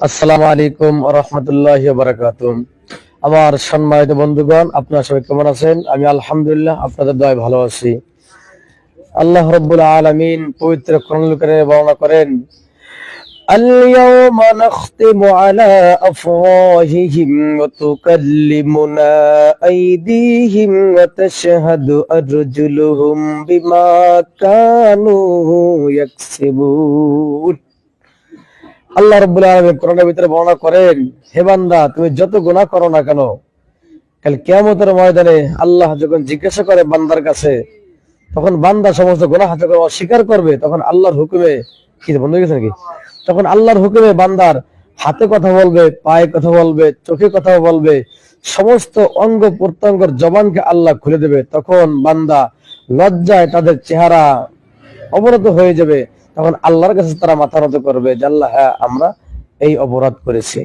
আসসালামু আলাইকুম ওয়া রাহমাতুল্লাহি ওয়া বারাকাতুহু। আমার সম্মানিত বন্ধুগণ, আপনারা সবাই কেমন আছেন? আমি আলহামদুলিল্লাহ আপনাদের দয়ায় ভালো আছি। আল্লাহ রাব্বুল আলামিন পবিত্র কোরআনুল কারীমে বর্ণনা করেন, আল-ইয়াওমা নাখতিমু আলা আফওয়াহিহিম ওয়া তুকাল্লিমুনা আইদিহিম ওয়া তাশহাদু আরজুলুহুম বিমা কানু ইয়াকসিবুন। আল্লাহ রাব্বুল আলামিন কোরআনের ভিতরে বর্ণনা করেন, হে বান্দা, তুমি যত গুনাহ করো না কেন, কাল কিয়ামতের ময়দানে আল্লাহ যখন জিজ্ঞাসা করে বান্দার কাছে, তখন বান্দা সমস্ত গুনাহ যখন অস্বীকার করবে, তখন আল্লাহর হুকুমে কি বন্ধ হয়ে গেছে নাকি? তখন আল্লাহর হুকুমে বান্দার হাতে কথা বলবে, পায়ে কথা বলবে, চোখে কথা বলবে, সমস্ত অঙ্গ প্রত্যঙ্গের জবানকে আল্লাহ খুলে দেবে। তখন বান্দা লজ্জায় তাদের চেহারা অবনত হয়ে যাবে। তখন আল্লাহর কাছে তারা মাথা নত করবে যে আল্লাহ, হ্যাঁ, আমরা এই অপরাধ করেছি।